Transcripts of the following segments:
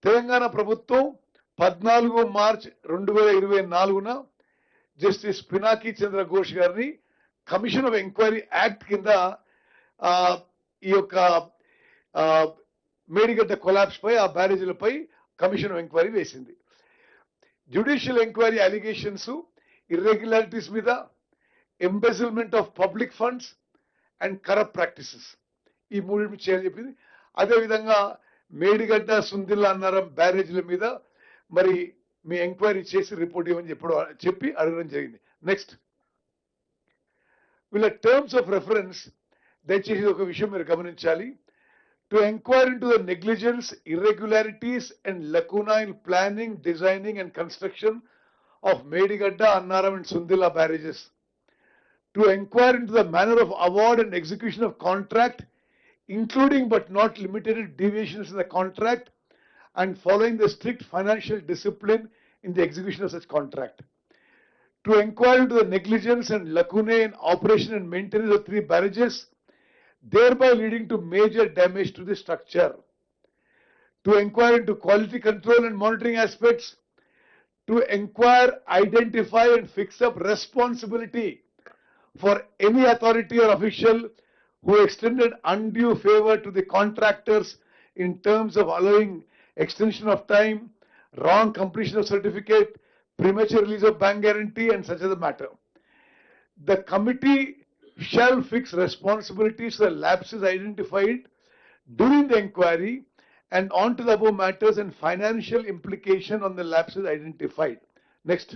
తెలంగాణ ప్రభుత్వం 14 March 2024న justice Pinaki చంద్ర ఘోష్ గారిని commission of enquiry act కింద ఈ యొక్క మేడిగడ్డ కొలాప్స్ పై ఆ బ్యారేజీలపై కమిషన్ ఆఫ్ ఎంక్వైరీ వేసింది. జ్యుడిషియల్ ఎంక్వైరీ అలిగేషన్స్, ఇర్రెగ్యులారిటీస్ మీద, embezzlement of public funds and corrupt practices, ఈ మూడింటి చేయాలని చెప్పింది. అదేవిధంగా మేడిగడ్డ సుందిల్లా అన్నారం బ్యారేజీల మీద మరి మీ ఎంక్వైరీ చేసి రిపోర్ట్ ఇవ్వని చెప్పి అడగడం జరిగింది. నెక్స్ట్, వీళ్ళ టర్మ్స్ ఆఫ్ రెఫరెన్స్ దయచేసి ఒక విషయం మీరు గమనించాలి. To enquire into the negligence, irregularities and లకూనా in planning, designing and construction of Medigadda, Annaram and Sundilla barrages. To enquire into the manner of award and execution of contract, including but not limited to deviations in the contract and following the strict financial discipline in the execution of such contract. To enquire into the negligence and lacunae in operation and maintenance of 3 barrages, thereby leading to major damage to the structure. To enquire into quality control and monitoring aspects. To enquire, identify and fix up responsibility for any authority or official who extended undue favor to the contractors in terms of allowing extension of time, wrong completion of certificate, premature release of bank guarantee and such other matter. The committee shall fix responsibilities for lapses identified during the inquiry and on to the above matters and financial implication on the lapses identified. Next.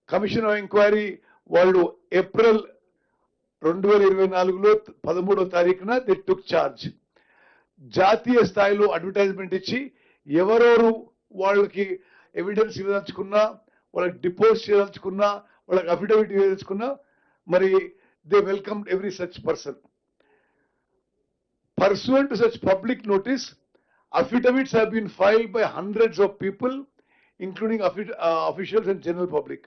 Commission of enquiry వాళ్ళు April 2024లో 13వ తారీఖున they took charge. జాతీయ స్థాయిలో advertisement ఇచ్చి ఎవరెవరు వాళ్ళకి evidence ఇవ్వదలుచుకున్నా, వాళ్ళకి డిపోజ్ చేయదలుచుకున్నా, వాళ్ళకి affidavit ఇవ్వదలుచుకున్నా మరి they welcome every such person. Pursuant to such public notice, affidavits have been filed by hundreds of people, including officials and general public.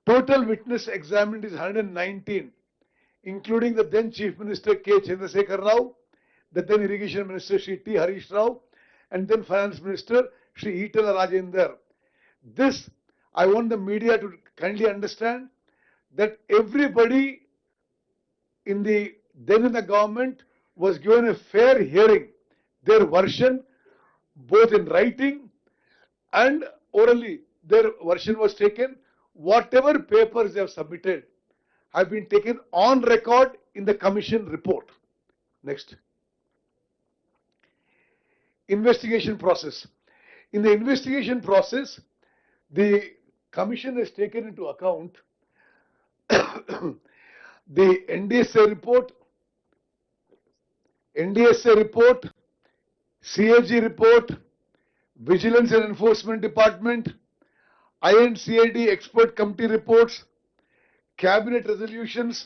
Total witness examined is 119, including the then Chief Minister K. Chandrasekhar Rao, the then Irrigation Minister Shri T. Harish Rao, and then Finance Minister Shri Itala Rajender. This, I want the media to kindly understand that everybody in the government was given a fair hearing. Their version, both in writing and orally, their version was taken. Whatever papers they have submitted have been taken on record in the commission report. Next. Investigation process. In the investigation process, the commission has taken into account the NDSA report, CAG report, Vigilance and Enforcement Department, INCID expert committee reports, cabinet resolutions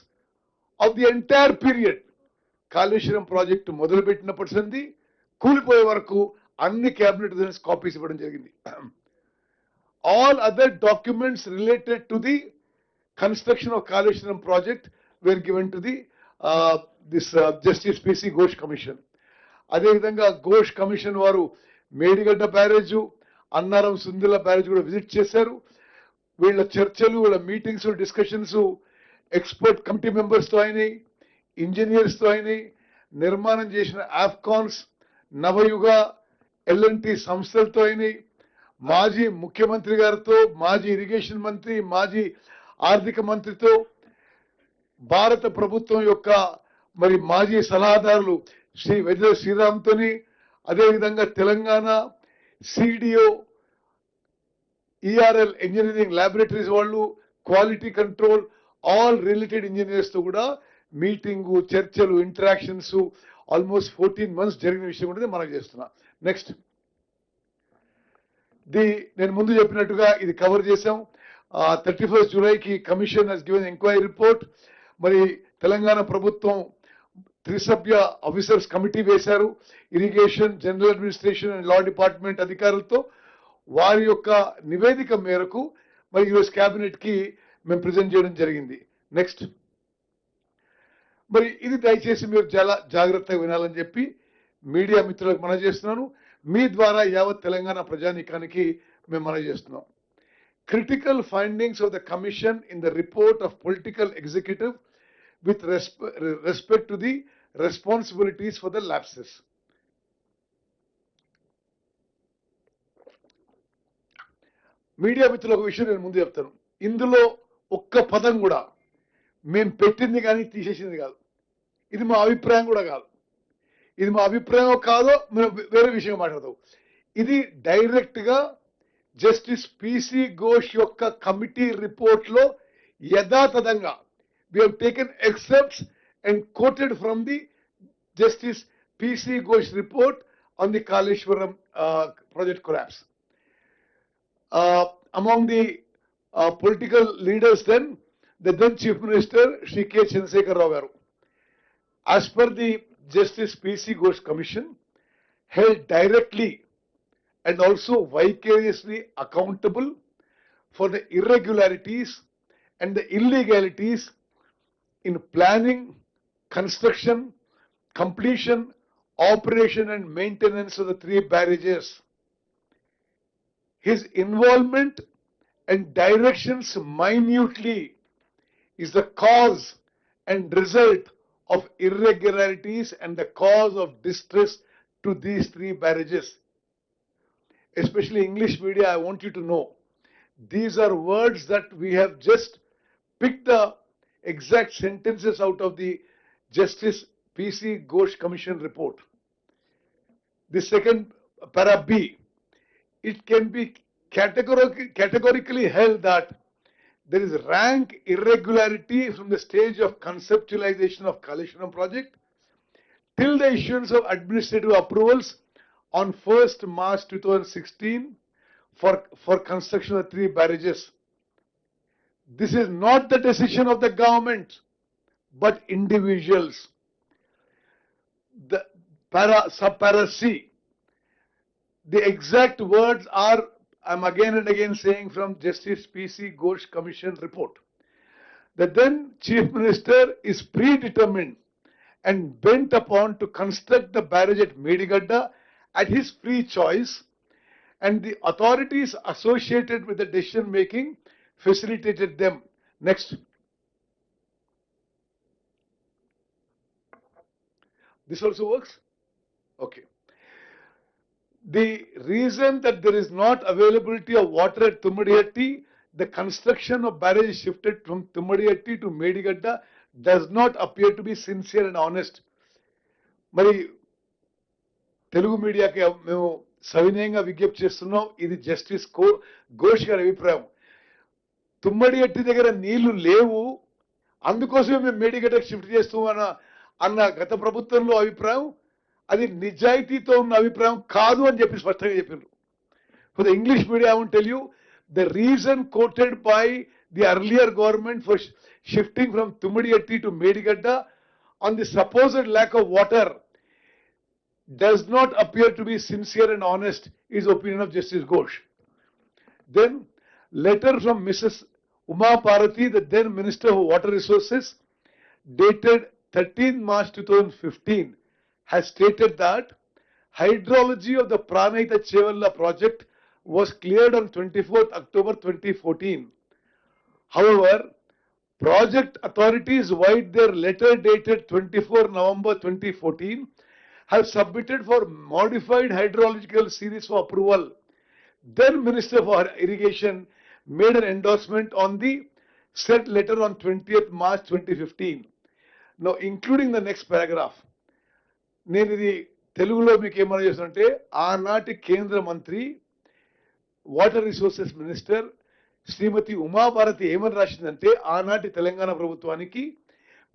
of the entire period. Kaleshwaram project మొదలుపెట్టినప్పటి నుండి కూలిపోయే వరకు అన్ని cabinet resolutions copies ఇవ్వడం జరిగింది. All other documents related to the construction of Kaleshwaram project were given to the Justice P.C. Ghosh Commission. అదేవిధంగా Ghosh commission వారు Medigadda barrage, Annaram Sundilla barrage కూడా విజిట్ చేశారు. వీళ్ళ చర్చలు, వీళ్ళ మీటింగ్స్, డిస్కషన్స్ ఎక్స్పర్ట్ కమిటీ మెంబర్స్తో అయినాయి, ఇంజనీర్స్తో అయినాయి, నిర్మాణం చేసిన ఆఫ్కాన్స్, నవయుగ, L&T సంస్థలతో అయినాయి, మాజీ ముఖ్యమంత్రి గారితో, మాజీ ఇరిగేషన్ మంత్రి, మాజీ ఆర్థిక మంత్రితో, భారత ప్రభుత్వం యొక్క మరి మాజీ సలహాదారులు శ్రీ వెజ శ్రీరామ్తోని, అదేవిధంగా Telangana CDO, ERL engineering laboratories వాళ్ళు, quality control, all related engineers తో కూడా మీటింగు, చర్చలు, ఇంటరాక్షన్స్ ఆల్మోస్ట్ 14 months జరిగిన విషయం కూడా మనం చేస్తున్నాం. నెక్స్ట్, నేను ముందు చెప్పినట్టుగా ఇది కవర్ చేసాం. 31st జూలైకి commission has given enquiry report. మరి తెలంగాణ ప్రభుత్వం 3 సభ్య ఆఫీసర్స్ కమిటీ వేశారు. Irrigation, general administration and law department అధికారులతో వారి యొక్క నివేదిక మేరకు మరి ఈరోజు క్యాబినెట్ కి మేము ప్రెజెంట్ చేయడం జరిగింది. నెక్స్ట్, మరి ఇది దయచేసి మీరు చాలా జాగ్రత్తగా వినాలని చెప్పి మీడియా మిత్రులకు మనవి చేస్తున్నాను. మీ ద్వారా యావత్ తెలంగాణ ప్రజానీకానికి మేము మనవి చేస్తున్నాం. Critical findings of the commission in the report of political executive with respect to the responsibilities for the lapses. Media మిత్రులకు విషయం నేను ముందు చెప్తాను. ఇందులో ఒక్క పదం కూడా మేము పెట్టింది కానీ తీసేసింది కాదు. ఇది మా అభిప్రాయం కూడా కాదు. ఇది మా అభిప్రాయం కాదో మేము వేరే విషయం మాట్లాడతాం. ఇది డైరెక్ట్ గా జస్టిస్ పిసి ఘోష్ యొక్క కమిటీ రిపోర్ట్ లో యథాతథంగా we have taken excerpts and quoted from the Justice PC Ghosh report on the Kaleshwaram project collapse. Among the political leaders then, the then Chief Minister Shri K. Chandrasekhar Rao garu, as per the Justice PC Ghosh Commission, held directly and also vicariously accountable for the irregularities and the illegalities in planning, construction, completion, operation and maintenance of the 3 barrages. His involvement and directions minutely is the cause and result of irregularities and the cause of distress to these 3 barrages. Especially English media, I want you to know, these are words that we have just picked the exact sentences out of the Justice PC Ghosh Commission report. The second para B, it can be categorically held that there is rank irregularity from the stage of conceptualization of Kaleshwaram project till the issuance of administrative approvals on 1st March 2016 for construction of 3 barrages. This is not the decision of the government, but individuals. The subpara C, the exact words are, I'm again and again saying from Justice PC Ghosh Commission report. The then Chief Minister is predetermined and bent upon to construct the barrage at Medigadda at his free choice, and the authorities associated with the decision making facilitated them. Next. This also works? Okay. The reason that there is not availability of water at Tummadihatti, the construction of barrage shifted from Tummadihatti to Medigadda does not appear to be sincere and honest. మరి తెలుగు మీడియాకి మేము సవినయంగా విజ్ఞప్తి చేస్తున్నాం, ఇది justice Ghosh గారి అభిప్రాయం. తుమ్మడిహట్టి దగ్గర నీళ్లు లేవు, అందుకోసమే మేము మేడిగడ్డకు షిఫ్ట్ చేస్తాం అన్న గత ప్రభుత్వంలో అభిప్రాయం, అది నిజాయితీతో ఉన్న అభిప్రాయం కాదు అని చెప్పి స్పష్టంగా చెప్పారు. For the English media, I won't tell you, the reason quoted by the earlier government for shifting from Tummadihatti to Medigadda on the supposed lack of water does not appear to be sincere and honest, is opinion of Justice Ghosh. Then, letter from Mrs. Uma Bharati, the then Minister of Water Resources, dated 13 March 2015, has stated that hydrology of the Pranahita Chevalla project was cleared on 24th October 2014. However, project authorities, via their letter dated 24 November 2014, have submitted for modified hydrological series for approval. Then Minister for Irrigation made an endorsement on the said letter on 20th March 2015. Now, including the next paragraph, నేను ఇది తెలుగులో మీకు ఏమన్నా చేస్తుంటే, ఆనాటి కేంద్ర మంత్రి water resources minister శ్రీమతి ఉమాభారతి ఏమని రాసిందంటే, ఆనాటి తెలంగాణ ప్రభుత్వానికి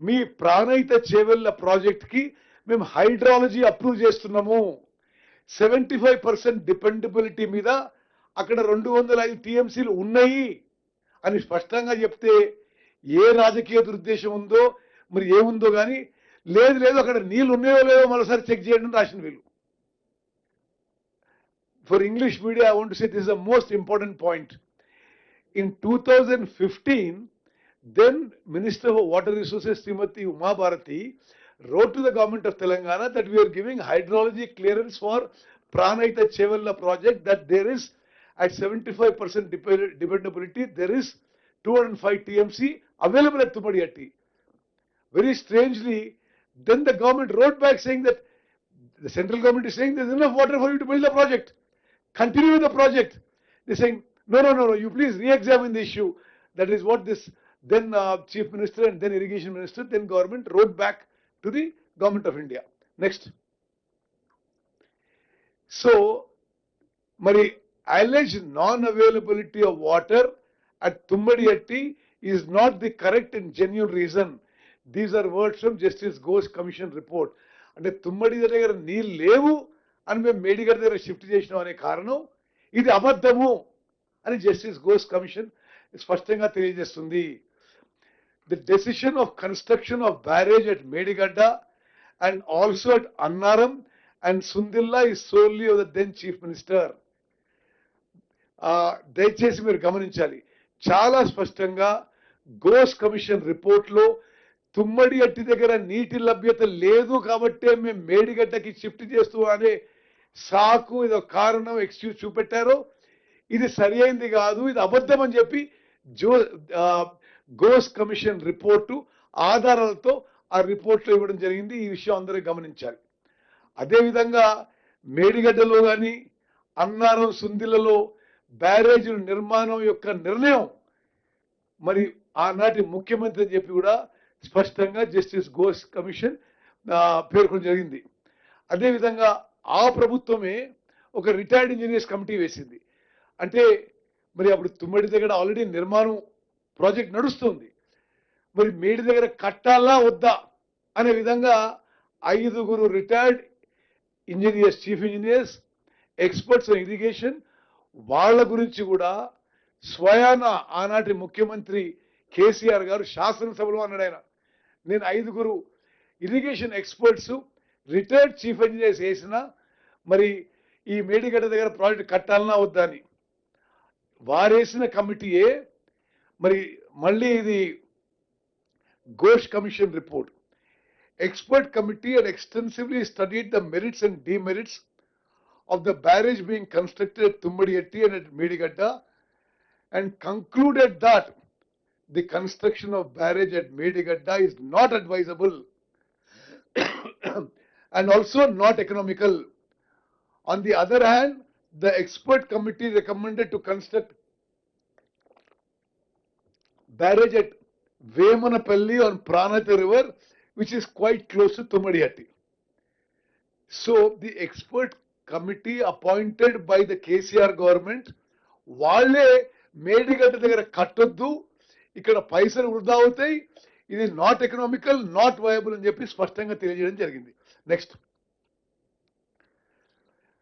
మీ ప్రాణహిత చేవెళ్ల ప్రాజెక్ట్ కి మేము హైడ్రాలజీ అప్రూవ్ చేస్తున్నాము, 75% డిపెండబిలిటీ మీద అక్కడ 205 టీఎంసీలు ఉన్నాయి అని స్పష్టంగా చెప్తే, ఏ రాజకీయ దురుద్దేశం ఉందో మరి ఏముందో కానీ, లేదు అక్కడ నీళ్ళు ఉన్నాయో లేదో మరోసారి చెక్ చేయండి అని రాసిన వీళ్ళు. For English media, I want to say this is the most important point. In 2015, then Minister for Water Resources Srimati Uma Bharati wrote to the government of Telangana that we are giving hydrology clearance for Pranayita Chevella project, that there is at 75% dependability, there is 205 TMC available at Tumadiatti. Very strangely, then the government wrote back saying that the central government is saying there's enough water for you to build the project. Continue with the project. They're saying, no, you please re-examine the issue. That is what this then Chief Minister and then Irrigation Minister, then government wrote back to the Government of India. Next. So, Mari, alleged non-availability of water at Tumadiatti is not the correct and genuine reason. These are words from Justice Ghosh Commission report. అంటే తుమ్మడి దగ్గర నీళ్ళు లేవు అని మేము మేడిగడ్డ దగ్గర shift చేసినాం అనే కారణం ఇది అబద్ధము అని జస్టిస్ ఘోష్ కమిషన్ స్పష్టంగా తెలియజేస్తుంది. The decision of construction of barrage at Medigadda and also at Annaram and Sundilla is solely of the then chief minister. దయచేసి మీరు గమనించాలి, చాలా స్పష్టంగా ఘోష్ కమిషన్ రిపోర్ట్లో తుమ్మడిగట్టి దగ్గర నీటి లభ్యత లేదు కాబట్టే మేము మేడిగడ్డకి షిఫ్ట్ చేస్తూ అనే సాకు ఇదో కారణం ఎక్స్క్యూజ్ చూపెట్టారో ఇది సరి అయింది కాదు, ఇది అబద్ధం అని చెప్పి ఘోష్ కమిషన్ రిపోర్టు ఆధారాలతో ఆ రిపోర్ట్లో ఇవ్వడం జరిగింది. ఈ విషయం అందరూ గమనించాలి. అదేవిధంగా మేడిగడ్డలో కానీ అన్నారం సుందిలలో బ్యారేజీల నిర్మాణం యొక్క నిర్ణయం మరి ఆనాటి ముఖ్యమంత్రి అని చెప్పి కూడా స్పష్టంగా జస్టిస్ ఘోష్ కమిషన్ పేర్కొనడం జరిగింది. అదేవిధంగా ఆ ప్రభుత్వమే ఒక రిటైర్డ్ ఇంజనీర్స్ కమిటీ వేసింది. అంటే మరి అప్పుడు తుమ్మడి దగ్గర ఆల్రెడీ నిర్మాణం ప్రాజెక్ట్ నడుస్తుంది, మరి మేడి దగ్గర కట్టాలా వద్దా అనే విధంగా 5 retired engineers, chief engineers, experts in irrigation వాళ్ళ గురించి కూడా స్వయాన ఆనాటి ముఖ్యమంత్రి కేసీఆర్ గారు శాసనసభలో అన్నాడు. ఆయన నేను 5 irrigation experts retired chief engineers వేసిన మరి ఈ మేడిగడ్డ దగ్గర ప్రాజెక్ట్ కట్టాలన్నా వద్దా అని వారేసిన కమిటీయే మరి మళ్ళీ ఇది Ghosh commission report. Expert committee had extensively studied the merits and demerits of the barrage being constructed at Tumadiatti and at Medigadda and concluded that the construction of barrage at Medigadda is not advisable and also not economical. On the other hand, the expert committee recommended to construct barrage at Vemanapalli on Pranayita River, which is quite close to Tumadiatti. So the expert committee appointed by the KCR government, వాళ్ళే మేడిగడ్డ దగ్గర కట్టొద్దు, ఇక్కడ పైసలు వృధా అవుతాయి, ఇది not economical, not viable అని చెప్పి స్పష్టంగా తెలియజేయడం జరిగింది. నెక్స్ట్.